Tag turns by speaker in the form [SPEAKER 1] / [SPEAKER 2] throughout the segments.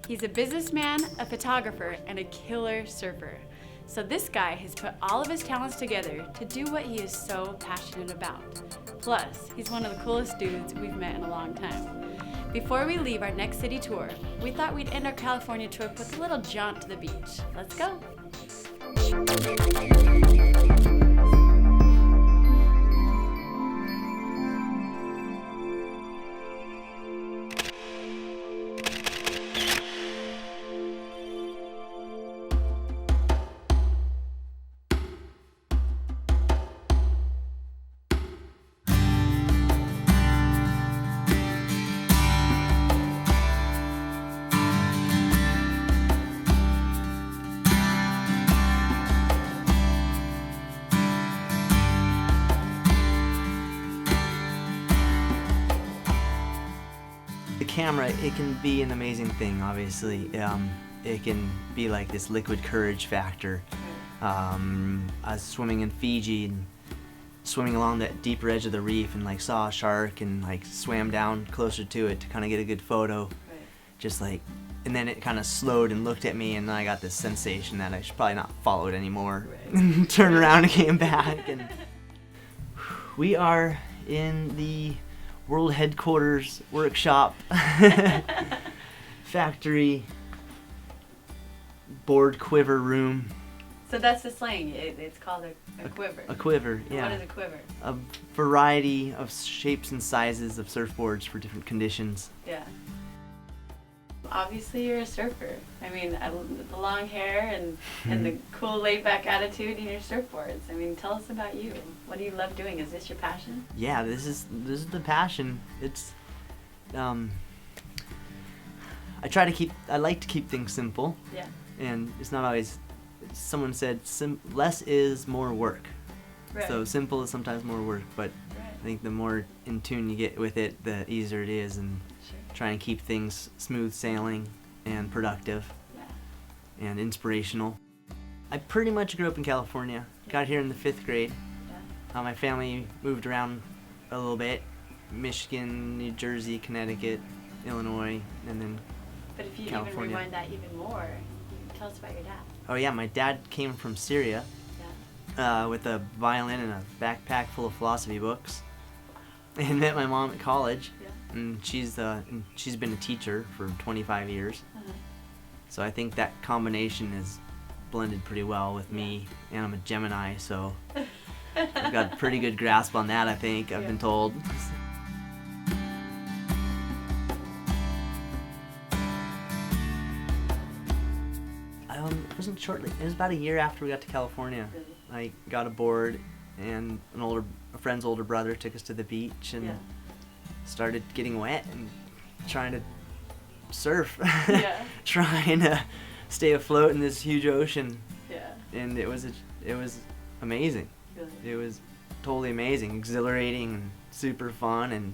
[SPEAKER 1] He's a businessman, a photographer, and a killer surfer. So this guy has put all of his talents together to do what he is so passionate about. Plus, he's one of the coolest dudes we've met in a long time. Before we leave our next city tour, we thought we'd end our California trip with a little jaunt to the beach. Let's go.
[SPEAKER 2] The camera, it can be an amazing thing, obviously. It can be like this liquid courage factor. I was swimming in Fiji and swimming along that deeper edge of the reef and like saw a shark and like swam down closer to it to kind of get a good photo.
[SPEAKER 1] Right.
[SPEAKER 2] Just like, and then it kind of slowed and looked at me, and then I got this sensation that I should probably not follow it anymore. Right. Turned around and came back, and we are in the World Headquarters workshop factory board quiver room.
[SPEAKER 1] So that's the slang. It's called a quiver.
[SPEAKER 2] A quiver, yeah.
[SPEAKER 1] What is a quiver?
[SPEAKER 2] A variety of shapes and sizes of surfboards for different conditions.
[SPEAKER 1] Yeah. Obviously you're a surfer. I mean, the long hair and the cool laid-back attitude in your surfboards. I mean, tell us about you. What do you love doing? Is this your passion?
[SPEAKER 2] Yeah, this is the passion. It's I like to keep things simple.
[SPEAKER 1] Yeah.
[SPEAKER 2] And it's not always. Someone said less is more work.
[SPEAKER 1] Right.
[SPEAKER 2] So simple is sometimes more work, but
[SPEAKER 1] Right.
[SPEAKER 2] I think the more in tune you get with it, the easier it is, and try and keep things smooth sailing and productive.
[SPEAKER 1] Yeah.
[SPEAKER 2] And inspirational. I pretty much grew up in California. Got here in the 5th grade.
[SPEAKER 1] Yeah.
[SPEAKER 2] My family moved around a little bit. Michigan, New Jersey, Connecticut, Illinois, and then
[SPEAKER 1] But if you
[SPEAKER 2] California.
[SPEAKER 1] even rewind that even more, tell us about your dad.
[SPEAKER 2] Oh yeah, my dad came from Syria with a violin and a backpack full of philosophy books, and met my mom at college.
[SPEAKER 1] Yeah.
[SPEAKER 2] And she's been a teacher for 25 years.
[SPEAKER 1] Uh-huh.
[SPEAKER 2] So I think that combination is blended pretty well with me, and I'm a Gemini, so I've got a pretty good grasp on that, I think. I've been told. It wasn't shortly. It was about a year after we got to California.
[SPEAKER 1] Really?
[SPEAKER 2] I got aboard, and a friend's older brother took us to the beach and started getting wet and trying to surf.
[SPEAKER 1] Yeah.
[SPEAKER 2] Trying to stay afloat in this huge ocean.
[SPEAKER 1] Yeah.
[SPEAKER 2] And it was amazing.
[SPEAKER 1] Really?
[SPEAKER 2] It was totally amazing, exhilarating, and super fun, and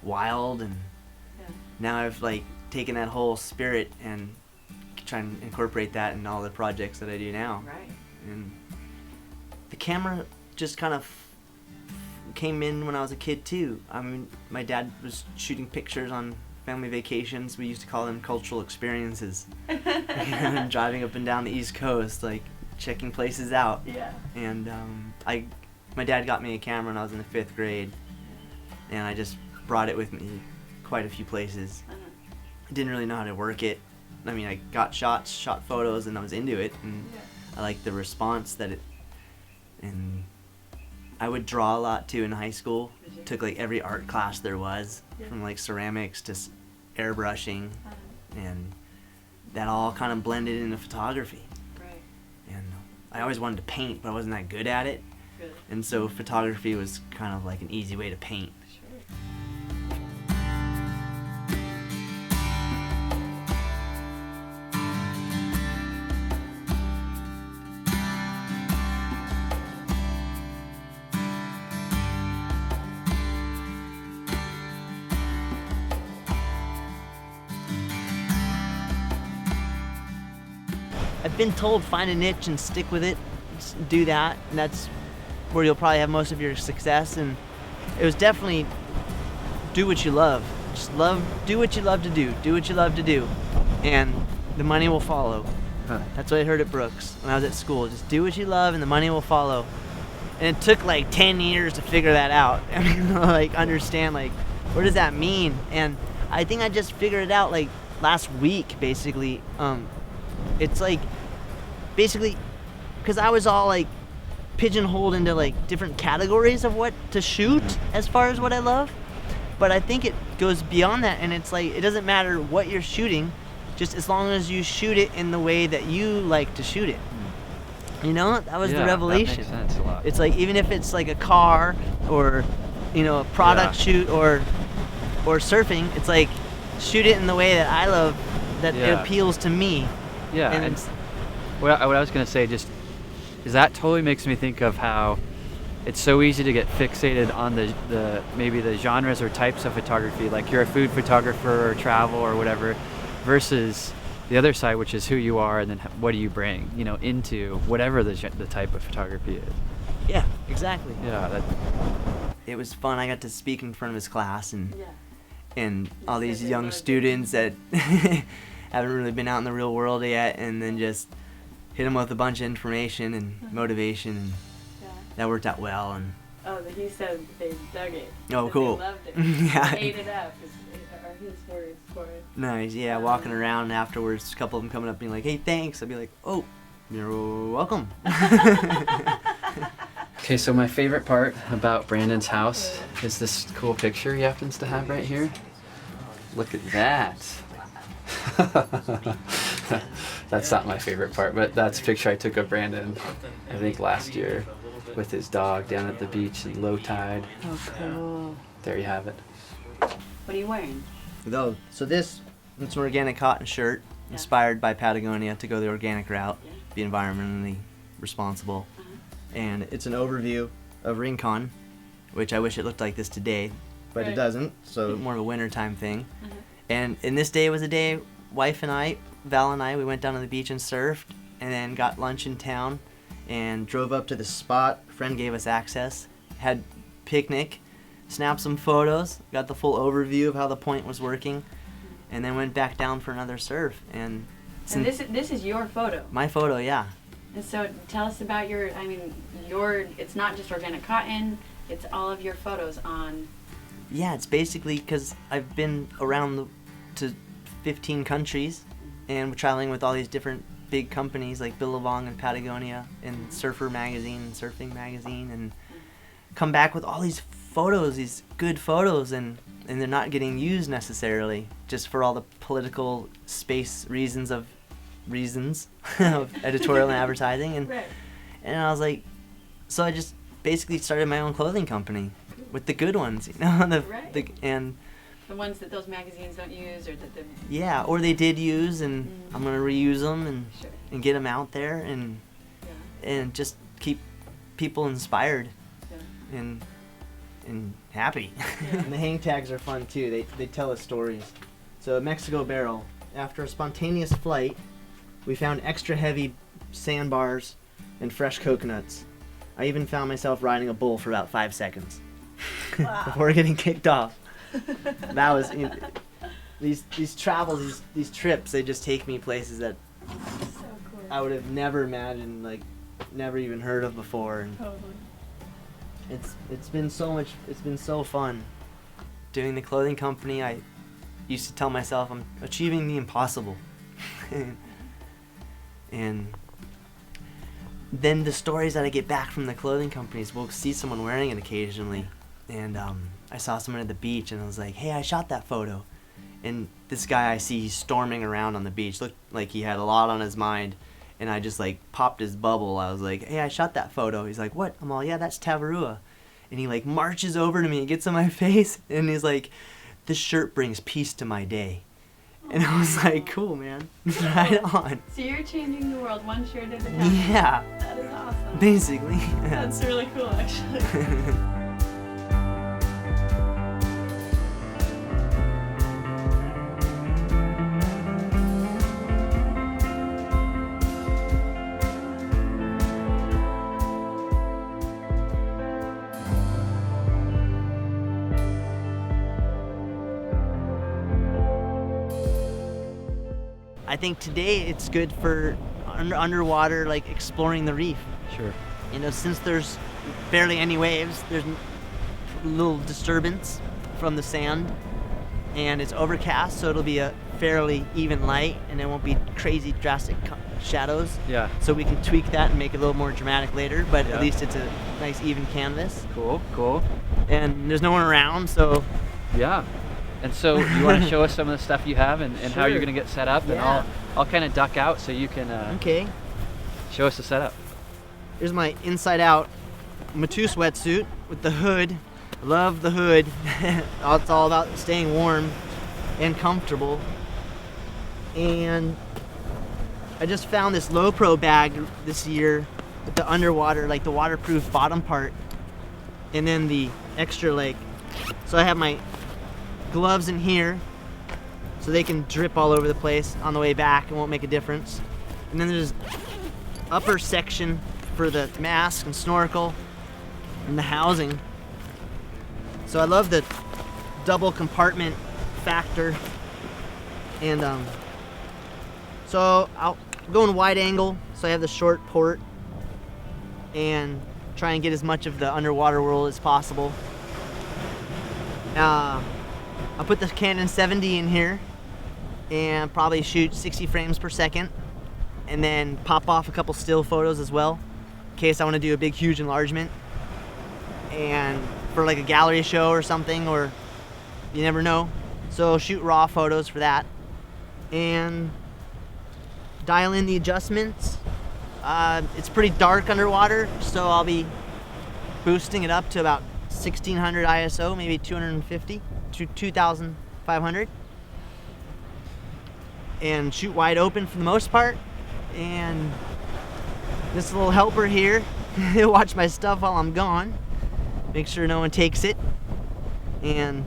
[SPEAKER 2] wild. And now I've like taken that whole spirit and trying to incorporate that in all the projects that I do now.
[SPEAKER 1] Right.
[SPEAKER 2] And the camera just kind of came in when I was a kid too. I mean, my dad was shooting pictures on family vacations. We used to call them cultural experiences. And driving up and down the East Coast, like checking places out.
[SPEAKER 1] Yeah.
[SPEAKER 2] And my dad got me a camera when I was in the 5th grade, and I just brought it with me quite a few places.
[SPEAKER 1] Uh-huh.
[SPEAKER 2] I didn't really know how to work it. I mean, I got shots, shot photos, and I was into it, and I liked the response that it. And I would draw a lot too in high school. Took like every art class there was, from like ceramics to airbrushing, and that all kind of blended into photography.
[SPEAKER 1] Right.
[SPEAKER 2] And I always wanted to paint, but I wasn't that good at it.
[SPEAKER 1] Good.
[SPEAKER 2] And so photography was kind of like an easy way to paint.
[SPEAKER 1] Sure.
[SPEAKER 2] I've been told find a niche and stick with it, do that, and that's where you'll probably have most of your success. And it was definitely do what you love. Just do what you love to do. Do what you love to do. and the money will follow.
[SPEAKER 3] Huh.
[SPEAKER 2] That's what I heard at Brooks when I was at school. Just do what you love and the money will follow. And it took like 10 years to figure that out. I mean, like understand like what does that mean? And I think I just figured it out like last week basically. It's like basically because I was all like pigeonholed into like different categories of what to shoot as far as what I love. But I think it goes beyond that, and it's like it doesn't matter what you're shooting, just as long as you shoot it in the way that you like to shoot it. You know, that was the revelation.
[SPEAKER 3] That makes sense a lot.
[SPEAKER 2] It's like even if it's like a car or a product shoot or surfing, it's like shoot it in the way that I love, that it appeals to me.
[SPEAKER 3] Yeah, and what I was gonna say just is that totally makes me think of how it's so easy to get fixated on the maybe the genres or types of photography, like you're a food photographer or travel or whatever, versus the other side, which is who you are and then what do you bring, into whatever the type of photography is.
[SPEAKER 2] Yeah, exactly.
[SPEAKER 3] Yeah,
[SPEAKER 2] it was fun. I got to speak in front of his class and all these young students that haven't really been out in the real world yet, and then just hit them with a bunch of information and motivation, and that worked out well. And
[SPEAKER 1] he said they dug it.
[SPEAKER 2] Oh, cool.
[SPEAKER 1] They loved it.
[SPEAKER 2] Yeah.
[SPEAKER 1] They ate it up. Are his words for it.
[SPEAKER 2] Nice. Yeah, walking around afterwards, a couple of them coming up being like, "Hey, thanks." I'd be like, "Oh, you're welcome."
[SPEAKER 3] Okay, so my favorite part about Branden's house is this cool picture he happens to have right here. Look at that. That's not my favorite part, but that's a picture I took of Branden, I think last year, with his dog down at the beach in low tide.
[SPEAKER 1] Oh, cool.
[SPEAKER 3] There you have it.
[SPEAKER 1] What are you wearing?
[SPEAKER 2] So it's an organic cotton shirt inspired by Patagonia to go the organic route, be environmentally responsible. And it's an overview of Rincon, which I wish it looked like this today, but it doesn't, so more of a wintertime thing. And this day was a day wife and I, Val and I, we went down to the beach and surfed, and then got lunch in town and drove up to the spot. A friend gave us access, had picnic, snapped some photos, got the full overview of how the point was working, and then went back down for another surf. And
[SPEAKER 1] this is your photo.
[SPEAKER 2] My photo, yeah.
[SPEAKER 1] And so tell us about it's not just organic cotton, it's all of your photos on.
[SPEAKER 2] Yeah, it's basically because I've been around to 15 countries and we're traveling with all these different big companies like Billabong and Patagonia and Surfer Magazine and Surfing Magazine, and come back with all these photos, these good photos, and they're not getting used necessarily just for all the political space reasons of editorial and advertising. And I was like, so I just basically started my own clothing company with the good ones, and
[SPEAKER 1] the ones that those magazines don't use, or that
[SPEAKER 2] or they did use, and I'm gonna reuse them and get them out there and just keep people inspired and happy. And the hang tags are fun too. They tell us stories. So at Mexico Barrel, after a spontaneous flight, we found extra heavy sandbars and fresh coconuts. I even found myself riding a bull for about 5 seconds before getting kicked off. That was these travels, these trips. They just take me places that I would have never imagined, like never even heard of before. And it's been so much. It's been so fun doing the clothing company. I used to tell myself I'm achieving the impossible, and then the stories that I get back from the clothing companies, we'll see someone wearing it occasionally, and I saw someone at the beach and I was like, hey, I shot that photo. And this guy I see, he's storming around on the beach, looked like he had a lot on his mind, and I just like popped his bubble. I was like, hey, I shot that photo. He's like, what? I'm all, yeah, that's Tavarua. And he like marches over to me and gets on my face, and he's like, this shirt brings peace to my day. And I was like, cool, man. Right on.
[SPEAKER 1] So you're changing the world one shirt at a time.
[SPEAKER 2] Yeah.
[SPEAKER 1] That is awesome.
[SPEAKER 2] Basically.
[SPEAKER 1] That's really cool, actually.
[SPEAKER 2] I think today it's good for underwater, like exploring the reef.
[SPEAKER 3] Sure.
[SPEAKER 2] You know, since there's barely any waves, there's little disturbance from the sand, and it's overcast, so it'll be a fairly even light, and there won't be crazy drastic shadows.
[SPEAKER 3] Yeah.
[SPEAKER 2] So we can tweak that and make it a little more dramatic later, but
[SPEAKER 3] Yeah.
[SPEAKER 2] at least it's a nice even canvas.
[SPEAKER 3] Cool.
[SPEAKER 2] And there's no one around, so
[SPEAKER 3] Yeah. And so you want to show us some of the stuff you have and how you're
[SPEAKER 2] Sure.
[SPEAKER 3] going to get set up, and
[SPEAKER 2] Yeah.
[SPEAKER 3] I'll kind of duck out so you can
[SPEAKER 2] okay.
[SPEAKER 3] show us the setup.
[SPEAKER 2] Here's my inside out Matu sweatsuit with the hood. Love the hood. It's all about staying warm and comfortable. And I just found this low pro bag this year with the underwater, like the waterproof bottom part, and then the extra leg. So I have my gloves in here so they can drip all over the place on the way back. It won't make a difference. And then there's upper section for the mask and snorkel and the housing. So I love the double compartment factor. And so I'll go in wide angle so I have the short port and try and get as much of the underwater world as possible. I'll put the Canon 7D in here and probably shoot 60 frames per second, and then pop off a couple still photos as well in case I want to do a big huge enlargement and for like a gallery show or something, or you never know. So shoot raw photos for that and dial in the adjustments. It's pretty dark underwater, so I'll be boosting it up to about 1600 ISO, maybe 250 to 2500, and shoot wide open for the most part. And this little helper here watch my stuff while I'm gone, make sure no one takes it, and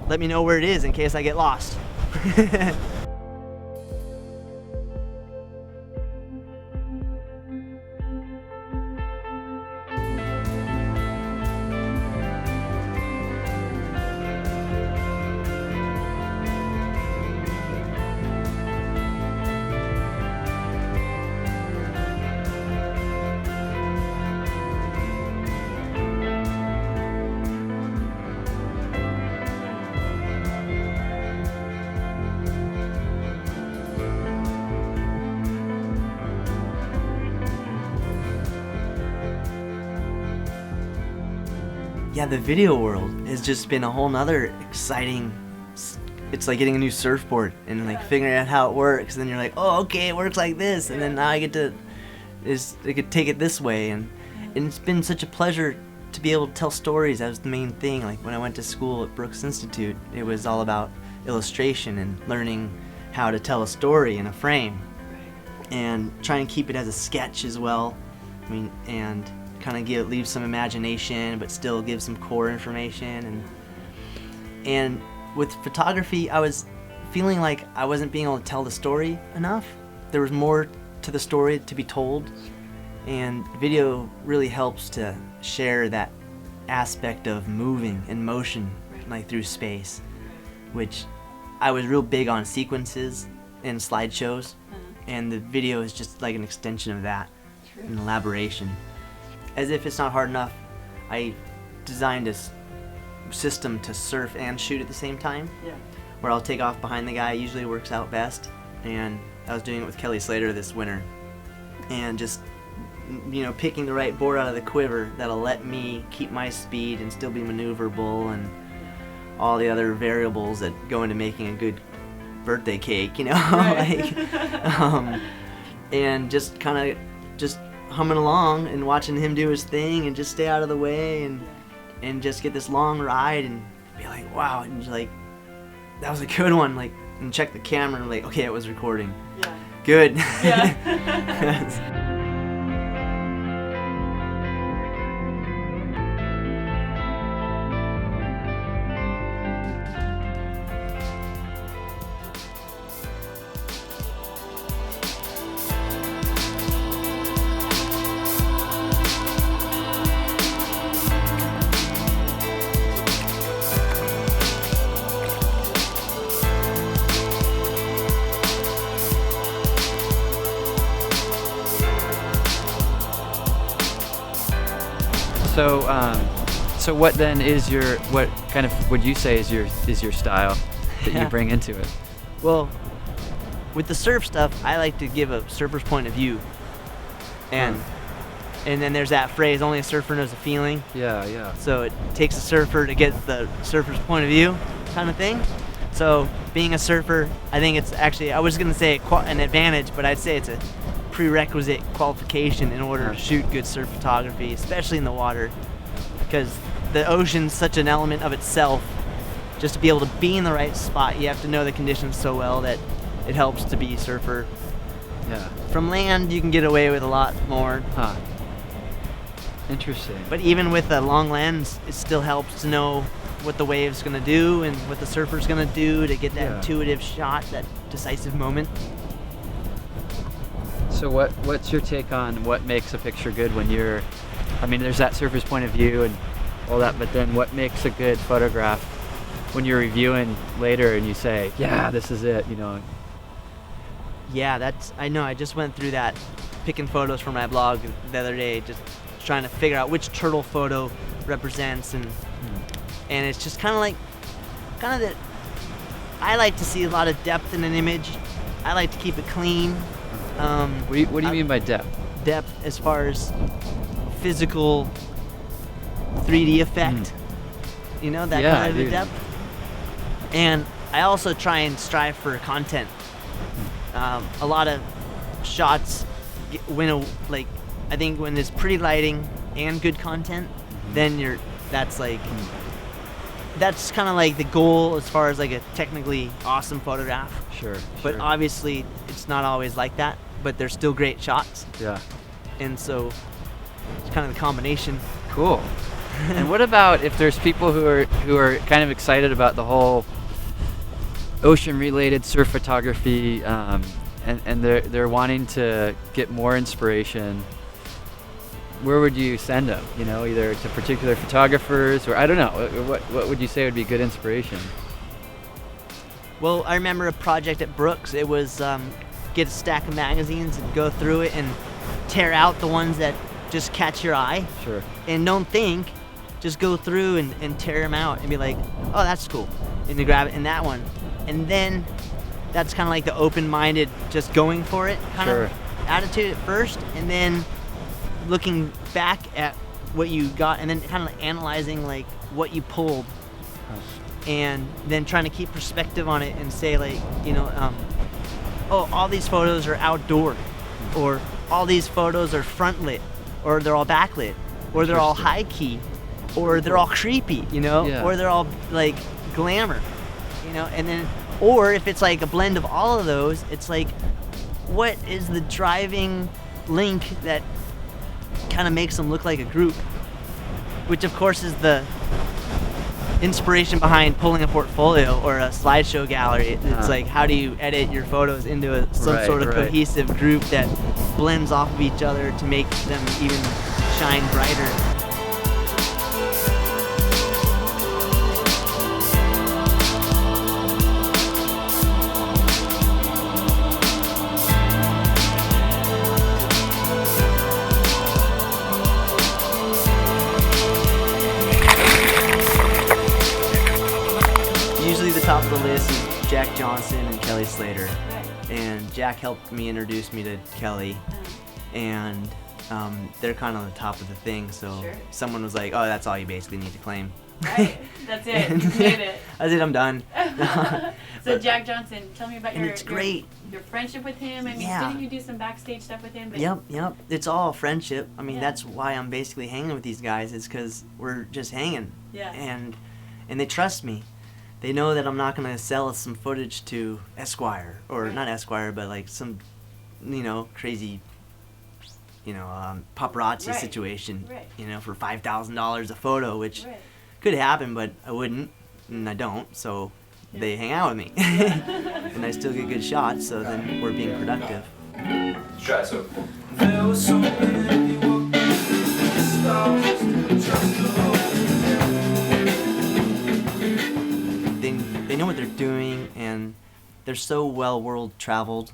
[SPEAKER 2] let me know where it is in case I get lost. Yeah, the video world has just been a whole nother exciting. It's like getting a new surfboard and like figuring out how it works. And then you're like, oh, okay, it works like this. And then now I could take it this way. And it's been such a pleasure to be able to tell stories. That was the main thing. Like when I went to school at Brooks Institute, it was all about illustration and learning how to tell a story in a frame, and try and keep it as a sketch as well. I mean, and kind of leave some imagination but still give some core information. And with photography, I was feeling like I wasn't being able to tell the story enough. There was more to the story to be told, and video really helps to share that aspect of moving and motion, like through space, which I was real big on sequences and slideshows, and the video is just like an extension of that, an elaboration. As if it's not hard enough, I designed a system to surf and shoot at the same time, where I'll take off behind the guy. Usually works out best, and I was doing it with Kelly Slater this winter, and just picking the right board out of the quiver that'll let me keep my speed and still be maneuverable, and all the other variables that go into making a good birthday cake,
[SPEAKER 1] Right.
[SPEAKER 2] and just kind of just humming along and watching him do his thing and just stay out of the way and just get this long ride and be like, wow, and just like, that was a good one, like, and check the camera and like, okay, it was recording.
[SPEAKER 1] Yeah.
[SPEAKER 2] Good.
[SPEAKER 1] Yeah.
[SPEAKER 3] So what then is what kind of would you say is your style that you bring into it?
[SPEAKER 2] Well, with the surf stuff, I like to give a surfer's point of view, and then there's that phrase, only a surfer knows the feeling.
[SPEAKER 3] Yeah.
[SPEAKER 2] So it takes a surfer to get the surfer's point of view, kind of thing. So being a surfer, I think it's actually, I was gonna say an advantage, but I'd say it's a prerequisite qualification in order to shoot good surf photography, especially in the water, because the ocean's such an element of itself. Just to be able to be in the right spot, you have to know the conditions so well that it helps to be a surfer.
[SPEAKER 3] Yeah.
[SPEAKER 2] From land, you can get away with a lot more.
[SPEAKER 3] Huh. Interesting.
[SPEAKER 2] But even with a long lens, it still helps to know what the wave's gonna do and what the surfer's gonna do to get that intuitive shot, that decisive moment.
[SPEAKER 3] So what's your take on what makes a picture good when you're, I mean, there's that surfer's point of view and all that, but then what makes a good photograph when you're reviewing later and you say, yeah, this is it, you know?
[SPEAKER 2] Yeah, I know, I just went through that, picking photos for my blog the other day, just trying to figure out which turtle photo represents, and it's just kind of that, I like to see a lot of depth in an image. I like to keep it clean.
[SPEAKER 3] What do you mean by depth?
[SPEAKER 2] Depth as far as physical 3D effect, you know, that kind of depth. And I also try and strive for content. A lot of shots I think when there's pretty lighting and good content, then that's kind of like the goal as far as like a technically awesome photograph.
[SPEAKER 3] Sure.
[SPEAKER 2] But obviously it's not always like that, but they're still great shots.
[SPEAKER 3] Yeah.
[SPEAKER 2] And so it's kind of the combination.
[SPEAKER 3] Cool. And what about if there's people who are kind of excited about the whole ocean-related surf photography, and they're wanting to get more inspiration? Where would you send them? You know, either to particular photographers, or I don't know. What would you say would be good inspiration?
[SPEAKER 2] Well, I remember a project at Brooks. It was get a stack of magazines and go through it and tear out the ones that just catch your eye.
[SPEAKER 3] Sure.
[SPEAKER 2] And don't think, just go through and tear them out and be like, oh, that's cool, and to grab it in that one. And then that's kind of like the open-minded, just going for it kind of attitude at first, and then looking back at what you got, and then kind of analyzing like what you pulled, and then trying to keep perspective on it and say like, you know, oh, all these photos are outdoor, or all these photos are front lit, or they're all backlit, or they're all high key, or they're all creepy, you know, or they're all like glamour, you know. And then, or if it's like a blend of all of those, it's like, what is the driving link that kind of makes them look like a group, which of course is the inspiration behind pulling a portfolio or a slideshow gallery. It's like, how do you edit your photos into some sort of cohesive group that blends off of each other to make them even shine brighter. Top of the list is Jack Johnson and Kelly Slater, and Jack helped me introduce me to Kelly, and they're kind of on the top of the thing, so someone was like, oh, that's all you basically need to claim.
[SPEAKER 1] Right, that's it, you did it.
[SPEAKER 2] That's it, I'm done.
[SPEAKER 1] So Jack Johnson, tell me about
[SPEAKER 2] your
[SPEAKER 1] friendship with him. I mean, didn't you do some backstage stuff with him? But
[SPEAKER 2] Yep, it's all friendship. I mean, that's why I'm basically hanging with these guys, is because we're just hanging.
[SPEAKER 1] Yeah.
[SPEAKER 2] And they trust me. They know that I'm not going to sell some footage to Esquire, or not Esquire, but like some, you know, crazy, you know, paparazzi situation, you know, for $5,000 a photo, which could happen, but I wouldn't, and I don't, so they hang out with me. And I still get good shots, so then we're being productive.
[SPEAKER 4] Try so.
[SPEAKER 2] They know what they're doing, and they're so well world traveled,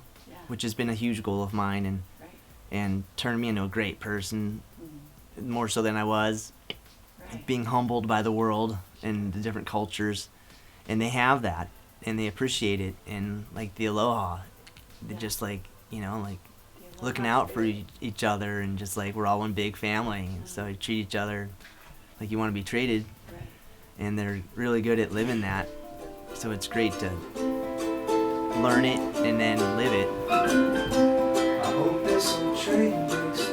[SPEAKER 2] which has been a huge goal of mine, and turned me into a great person, more so than I was. being humbled by the world and the different cultures, and they have that, and they appreciate it, and like the aloha, they just like, you know, like looking out for each other, and just like we're all one big family, so you treat each other like you want to be treated, and they're really good at living that, so it's great to learn it and then live it.
[SPEAKER 5] I hope this train makes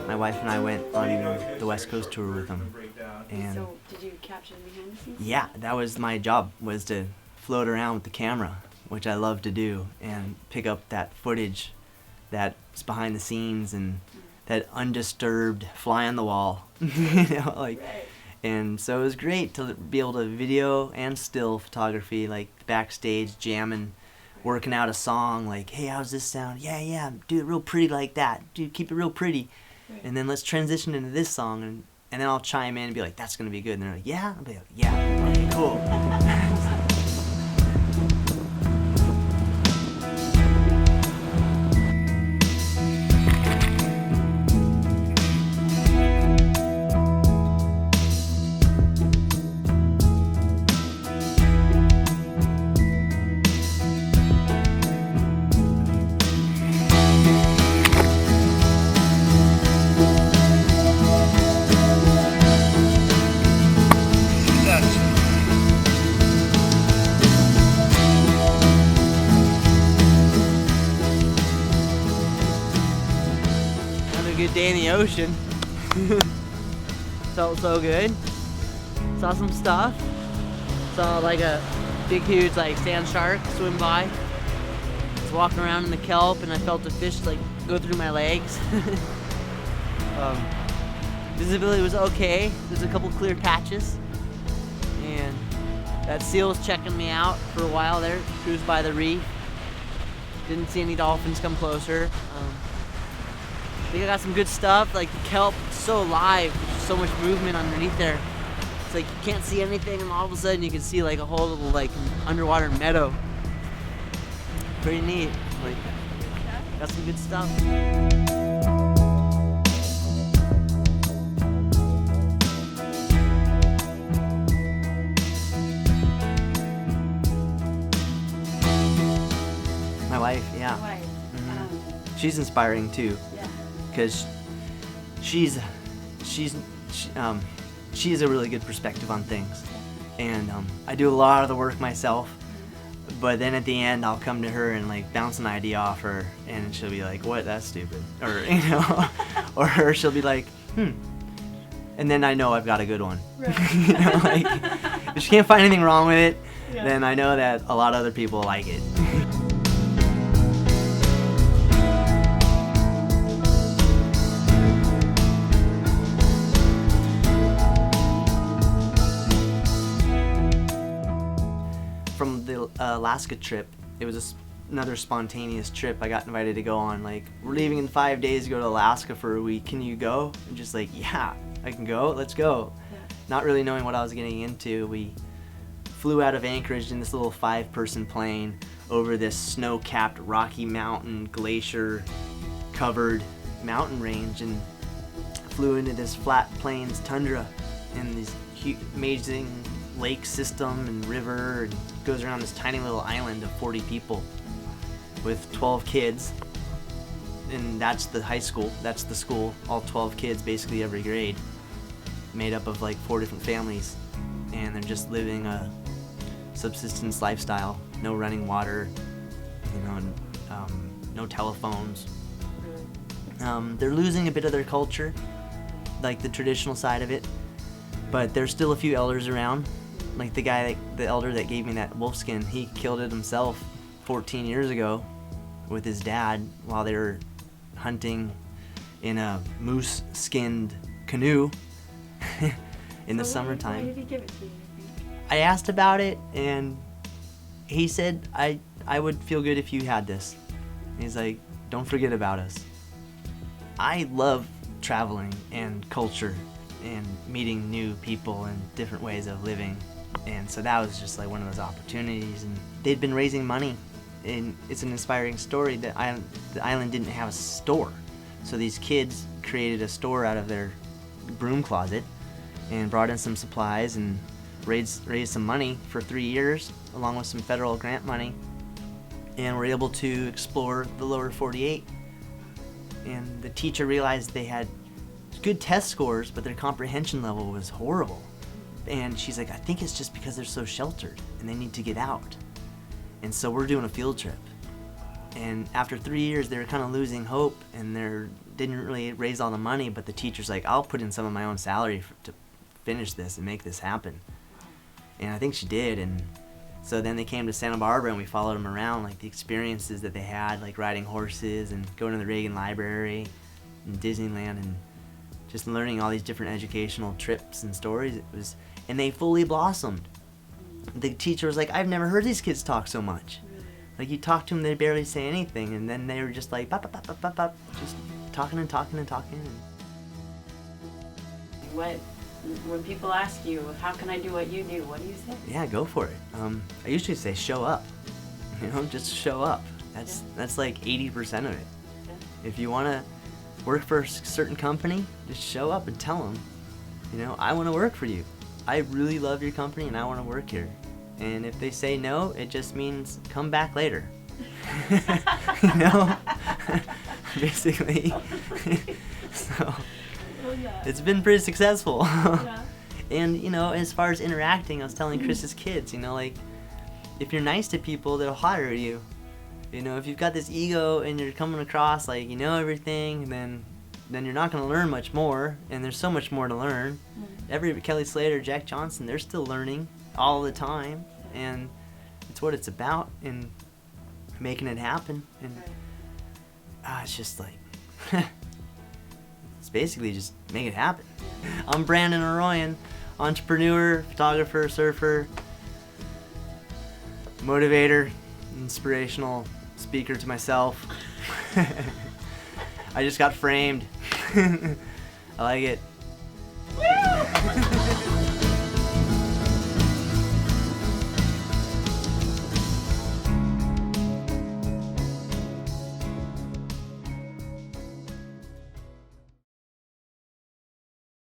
[SPEAKER 2] My wife and I went on the West Coast tour with them, and
[SPEAKER 1] So, did you capture the behind the scenes?
[SPEAKER 2] yeah, that was my job, was to float around with the camera, which I love to do, and pick up that footage that's behind the scenes and that undisturbed fly on the wall, you know, like, and so it was great to be able to video and still photography, like backstage jamming, working out a song, like, hey, how's this sound? Yeah, do it real pretty like that. Dude, keep it real pretty. And then let's transition into this song, and then I'll chime in and be like, that's gonna be good. And they're like, yeah? I'll be like, yeah, okay, cool.
[SPEAKER 6] Good day in the ocean. Felt so good. Saw some stuff. Saw like a big huge like sand shark swim by. Was walking around in the kelp and I felt the fish like go through my legs. Visibility was okay. There's a couple clear patches. And that seal was checking me out for a while there. Cruised by the reef. Didn't see any dolphins come closer. I think I got some good stuff, like the kelp, it's so alive, there's so much movement underneath there. It's like you can't see anything and all of a sudden you can see like a whole little like underwater meadow. Pretty neat, like got some good stuff.
[SPEAKER 2] My wife, yeah.
[SPEAKER 1] Wife.
[SPEAKER 2] She's inspiring too,
[SPEAKER 1] Yeah.
[SPEAKER 2] because she has a really good perspective on things, and I do a lot of the work myself, but then at the end I'll come to her and like bounce an idea off her, and she'll be like, what, that's stupid, or you know, or she'll be like, and then I know I've got a good one.
[SPEAKER 1] Right.
[SPEAKER 2] You know, like if she can't find anything wrong with it,
[SPEAKER 1] Yeah.
[SPEAKER 2] then I know that a lot of other people like it. From the Alaska trip, it was another spontaneous trip I got invited to go on. Like, we're leaving in 5 days to go to Alaska for a week. Can you go? I'm just like, yeah, I can go. Let's go.
[SPEAKER 1] Yeah.
[SPEAKER 2] Not really knowing what I was getting into, we flew out of Anchorage in this little 5-person plane over this snow-capped Rocky Mountain glacier-covered mountain range, and flew into this flat plains tundra and these amazing lake system and river, and goes around this tiny little island of 40 people with 12 kids, and that's the high school, that's the school, all 12 kids, basically every grade, made up of like 4 different families, and they're just living a subsistence lifestyle, no running water, you know, no telephones. They're losing a bit of their culture, like the traditional side of it, but there's still a few elders around. Like the elder that gave me that wolf skin, he killed it himself 14 years ago with his dad while they were hunting in a moose-skinned canoe in the summertime.
[SPEAKER 1] Why did he give it to you?
[SPEAKER 2] I asked about it, and he said, I would feel good if you had this. And he's like, don't forget about us. I love traveling and culture and meeting new people and different ways of living. And so that was just like one of those opportunities. And they'd been raising money, and it's an inspiring story that the island didn't have a store. So these kids created a store out of their broom closet and brought in some supplies and raised some money for 3 years, along with some federal grant money, and were able to explore the lower 48. And the teacher realized they had good test scores, but their comprehension level was horrible. And she's like, I think it's just because they're so sheltered and they need to get out. And so we're doing a field trip. And after 3 years, they were kind of losing hope, and they didn't really raise all the money, but the teacher's like, I'll put in some of my own salary to finish this and make this happen. And I think she did. And so then they came to Santa Barbara, and we followed them around, like the experiences that they had, like riding horses and going to the Reagan Library and Disneyland, and just learning all these different educational trips and stories. And they fully blossomed. The teacher was like, I've never heard these kids talk so much. Like, you talk to them, they barely say anything, and then they were just like, bop, bop, bop, bop, bop, bop, just talking and talking and talking.
[SPEAKER 1] When people ask you, how can I do what you do, what do you say?
[SPEAKER 2] Yeah, go for it. I usually say show up. Just show up. That's like 80% of it.
[SPEAKER 1] Yeah.
[SPEAKER 2] If you want to work for a certain company, just show up and tell them, I want to work for you. I really love your company and I want to work here. And if they say no, it just means come back later. Basically. So it's been pretty successful.
[SPEAKER 1] Yeah.
[SPEAKER 2] And as far as interacting, I was telling Chris's kids, like, if you're nice to people, they'll hire you. If you've got this ego and you're coming across like you know everything, then you're not going to learn much more, and there's so much more to learn. Kelly Slater, Jack Johnson, they're still learning all the time, and it's what it's about, and making it happen. And it's just like it's basically just make it happen. I'm Branden Aroyan, entrepreneur, photographer, surfer, motivator, inspirational speaker to myself. I just got framed. I like it.